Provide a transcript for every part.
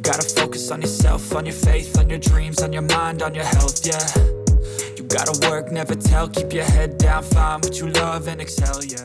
gotta focus on yourself, on your faith, on your dreams, on your mind, on your health, yeah. You gotta work, never tell, keep your head down, find what you love and excel, yeah.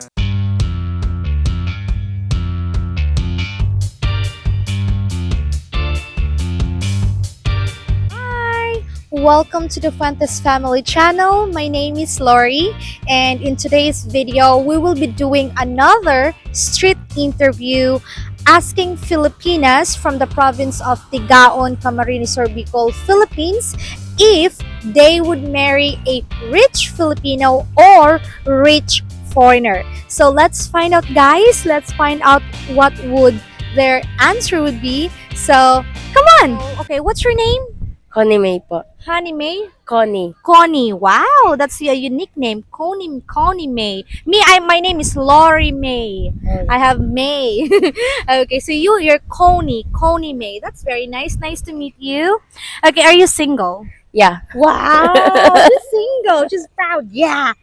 Welcome to the Fuentes Family channel. My name is Lorie, and in today's video, we will be doing another street interview asking Filipinas from the province of Tigaon, Camarines Sur, Bicol, Philippines if they would marry a rich Filipino or rich foreigner. So let's find out, guys. Let's find out what would their answer would be. So come on. Okay, what's your name? Connie May po. Honey May? Connie. Connie. Wow, that's a unique name. Connie May. My name is Lorie May. I have May. Okay, so you're Connie May. That's very nice. Nice to meet you. Okay, are you single? Yeah. Wow, she's single. She's proud. Yeah.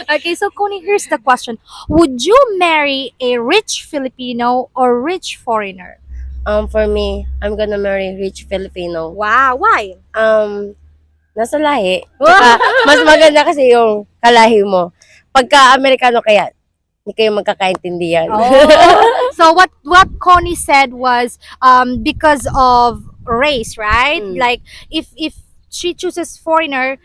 Okay, so Connie, here's the question. Would you marry a rich Filipino or rich foreigner? For me, I'm gonna marry rich Filipino. Wow, why? Nasa lahi. Tsaka, mas maganda kasi yung kalahi mo. Pagka Amerikano kaya, hindi kayo magkakaintindihan. Oh. So what Connie said was because of race, right? Like if she chooses foreigner,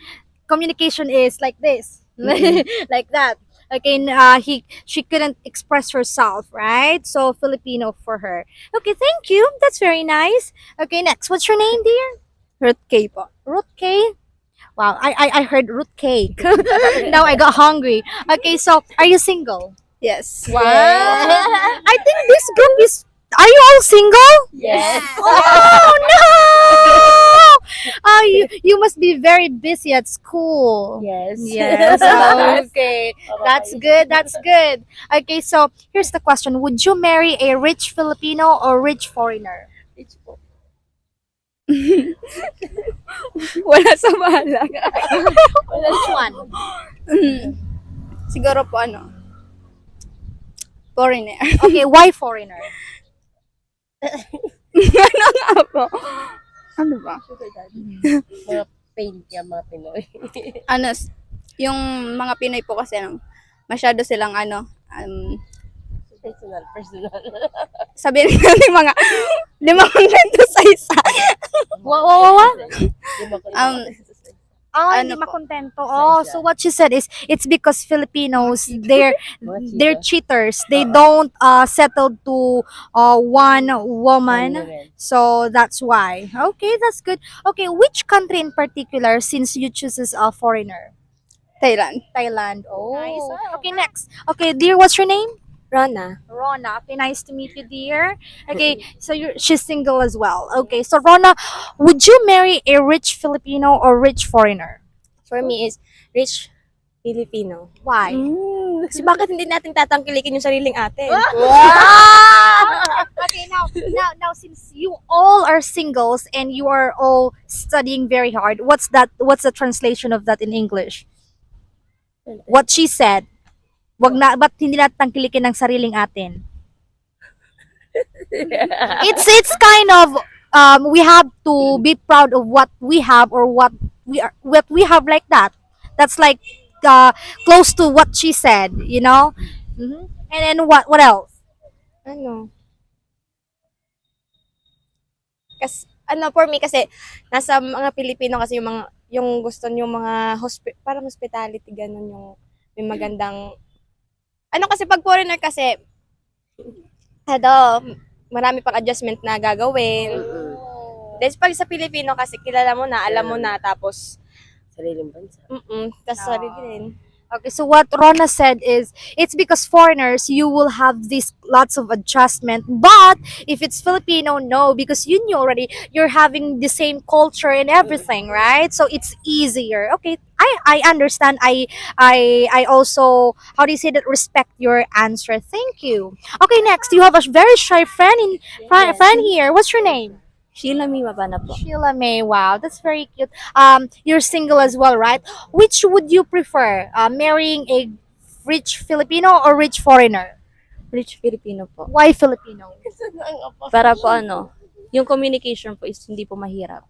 communication is like this. Like that. Okay, she couldn't express herself, right? So Filipino for her. Okay, thank you. That's very nice. Okay, next. What's your name, dear? Ruth K po. Ruth K. Wow, I heard Ruth Cake. Now I got hungry. Okay, so are you single? Yes. Wow. I think this group is. Are you all single? Yes. Oh no! Oh, you must be very busy at school. Yes. Yes. Okay. That's good. That's good. Okay, so here's the question. Would you marry a rich Filipino or rich foreigner? Rich po. Wala sa bahala. Which one? Siguro po foreigner. Okay, why foreigner? Ano nga po? Ano ba? Mga paint yan, mga Pinoy. Yung mga Pinoy po kasi masyado silang Personal. sabihin natin mga 500 sa isa. What? Oh, Ano hindi po? makontento. Oh, so what she said is it's because Filipinos they're cheaters. They don't settle to one woman. So that's why. Okay, that's good. Okay, which country in particular since you chooses a foreigner? Thailand. Thailand. Oh. Nice. Okay, next. Okay, dear, what's your name? Rona. Rona. Okay, nice to meet you, dear. Okay, so she's single as well. Okay, so Rona, would you marry a rich Filipino or rich foreigner? For me is rich Filipino. Why? Kasi bakit hindi natin tatangkilikin yung sariling atin? Okay, now since you all are singles and you are all studying very hard, what's the translation of that in English? What she said. Ba't hindi natin tangkilikin ng sariling atin? It's kind of we have to be proud of what we have or what we have like that. That's like close to what she said, you know? Mm-hmm. And then what else? Kasi, for me kasi, nasa mga Pilipino kasi yung gusto nyo mga, parang hospitality, ganun yung, may magandang, kasi pag foreigner kasi, marami pang adjustment na gagawin. Then pag sa Pilipino kasi, kilala mo na, alam mo na, tapos, Sariling bansa. tapos sarili din. Okay, so what Rona said is it's because foreigners you will have these lots of adjustment, but if it's Filipino, no, because you knew already you're having the same culture and everything, right? So it's easier. Okay, I understand. I also, how do you say that, respect your answer. Thank you. Okay, next you have a very shy friend friend here. What's your name? Sheila May Mabana po. Sheila May. Wow, that's very cute. You're single as well, right? Which would you prefer? Marrying a rich Filipino or rich foreigner? Rich Filipino po. Why Filipino? Para po yung communication po is hindi po mahirap.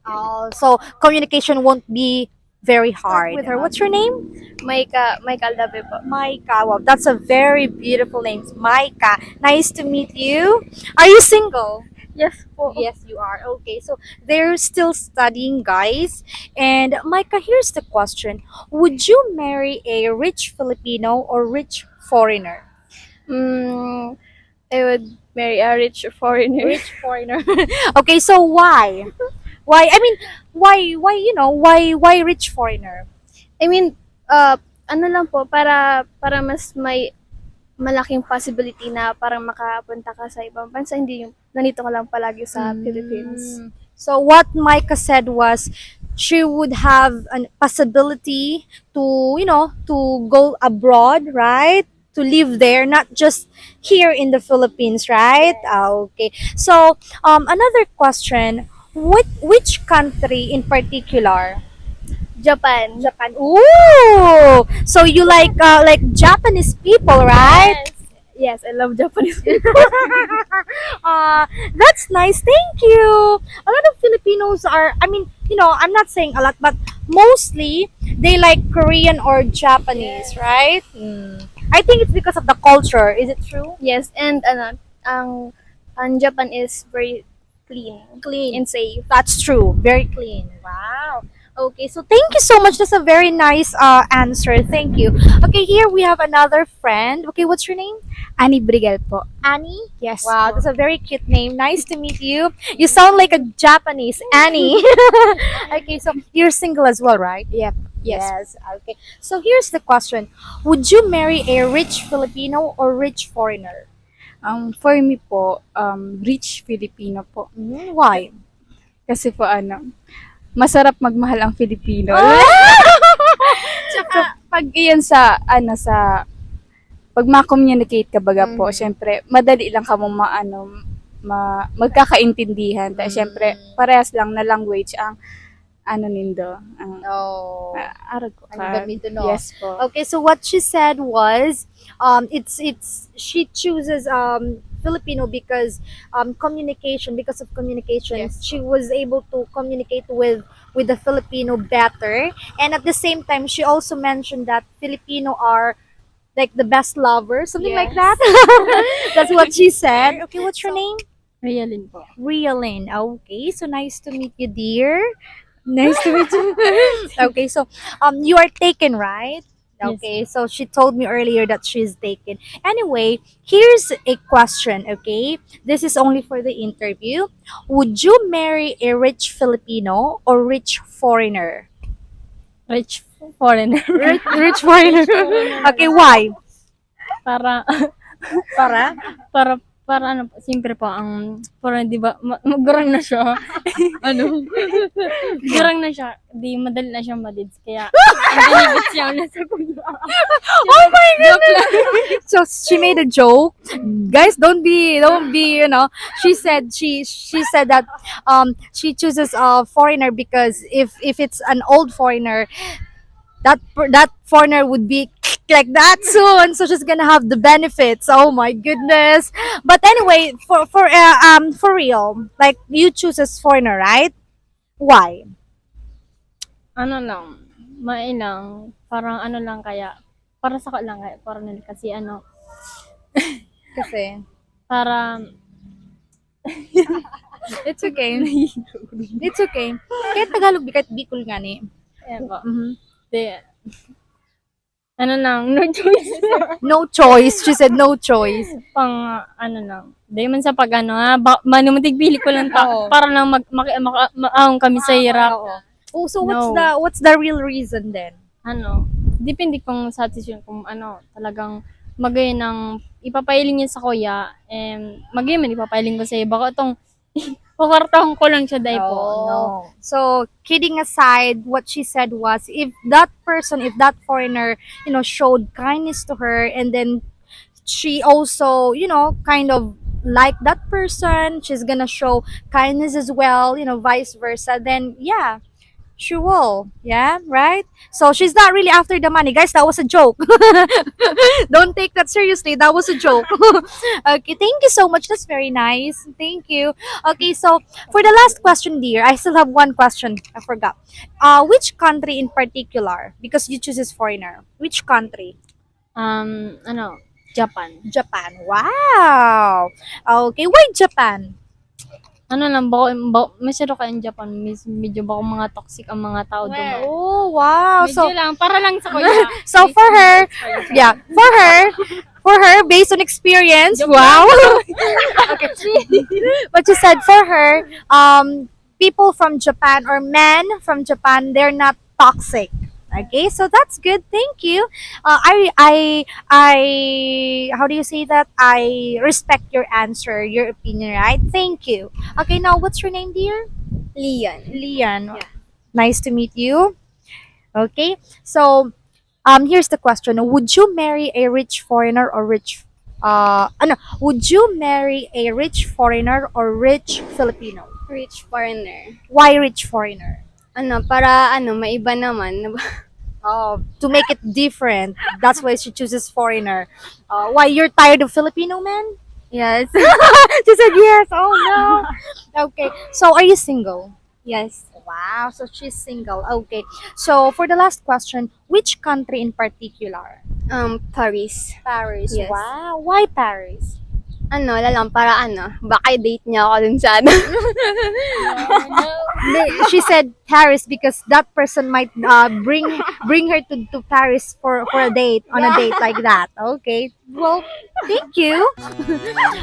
So communication won't be very hard. With her, what's your name? Micah Aldabe po. Micah. Wow, that's a very beautiful name, Micah. Nice to meet you. Are you single? Yes po. Yes, you are. Okay, so they're still studying, guys. And Micah, here's the question: would you marry a rich Filipino or rich foreigner? I would marry a rich foreigner. Rich foreigner. Okay, so why? Why? I mean, why? You know, why rich foreigner? I mean, ano lang po, para mas may malaking possibility na parang makapunta ka sa ibang bansa, hindi yung nandito ka lang palagi sa Philippines. So what Micah said was she would have a possibility to, you know, to go abroad, right? To live there, not just here in the Philippines, right? Okay. So another question: which country in particular? Japan. Japan. Ooh, so you like Japanese people, right? Yes, I love Japanese. That's nice. Thank you. A lot of Filipinos are, I mean, you know, I'm not saying a lot, but mostly they like Korean or Japanese, right? I think it's because of the culture. Is it true? Yes, and ang Japan is very clean and safe. That's true. Very clean. Wow. Okay, so thank you so much. That's a very nice answer. Thank you. Okay, here we have another friend. Okay, what's your name? Annie Brigel po. Annie? Yes. Wow, that's a very cute name. Nice to meet you. You sound like a Japanese Annie. Okay, so you're single as well, right? Yep. Yes. Okay. So here's the question. Would you marry a rich Filipino or rich foreigner? For me po, rich Filipino po. Why? Kasi po masarap magmahal ang Filipino. Tsaka pag iyan sa pag ma-communicate ka baga po, syempre madali lang ka mong magkakaintindihan. Tapos syempre parehas lang na language ang nindo. Arag ko ka. Yes po. Okay, so what she said was, it's she chooses Filipino because because of communication. Yes. She was able to communicate with the Filipino better, and at the same time, she also mentioned that Filipino are like the best lovers, something like that. That's what she said. Okay, what's your name? Realin po. Rialyn. Okay, so nice to meet you, dear. Nice to meet you. Okay, so you are taken, right? Okay, so she told me earlier that she's taken. Anyway, here's a question, okay? This is only for the interview. Would you marry a rich Filipino or rich foreigner? Rich foreigner. Rich foreigner. Okay, why? para Para? para siyempre po di ba gurang na siya. Gurang na siya, di madali na siya madids kaya binibit siya na sa kuya. Oh my goodness! So she made a joke. Guys, don't be, you know. She said that she chooses a foreigner because if it's an old foreigner, that foreigner would be like that soon, so she's gonna have the benefits. Oh my goodness! But anyway, for real, like you choose as foreigner, right? Why? Mainang, parang lang kaya, para sa lang kaya, parang kasi Kasi para, it's okay. It's okay. Kahit Tagalog, kahit Bicol nga ni. po, di, no choice. No choice. She said no choice. Di man sa pag manumatig pili ko lang para lang maahong kami sa hirap. Oh, so No. what's the real reason then? Depende kung satisfaction kung talagang magay ng ipapailing niya sa kuya, magay man ipapailing ko sa iba. Baka itong kukartahan ko lang siya dahil po. No. So, kidding aside, what she said was, if that foreigner, you know, showed kindness to her, and then she also, you know, kind of like that person, she's gonna show kindness as well, you know, vice versa, then yeah, She will. Yeah, right? So she's not really after the money. Guys, that was a joke. Don't take that seriously. That was a joke. Okay, thank you so much. That's very nice. Thank you. Okay, so for the last question, dear, I still have one question. I forgot. Which country in particular? Because you choose as foreigner. Which country? Japan. Japan. Wow. Okay, why Japan? Masyado kayong Japan, medyo bako mga toxic ang mga tao doon. Oh, wow. Medyo So lang, para lang sa kuya. so for her, yeah, for her, based on experience, wow. Okay. But you said for her, people from Japan or men from Japan, they're not toxic. Okay, so that's good. Thank you. How do you say that? I respect your answer, your opinion, right? Thank you. Okay, now what's your name, dear? Leon. Leon. Nice to meet you. Okay, so here's the question: would you marry a rich foreigner or rich? Would you marry a rich foreigner or rich Filipino? Rich foreigner. Why rich foreigner? Para maiba naman. Oh, to make it different. That's why she chooses foreigner. Why you're tired of Filipino men? Yes. She said yes. Oh no. Okay. So are you single? Yes. Wow. So she's single. Okay. So for the last question, which country in particular? Paris. Paris. Yes. Wow. Why Paris? Para baka date niya ako dun sa She said Paris because that person might bring her to Paris for a date on a date like that. Okay. Well, thank you.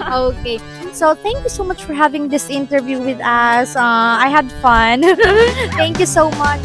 Okay. So thank you so much for having this interview with us. I had fun. Thank you so much.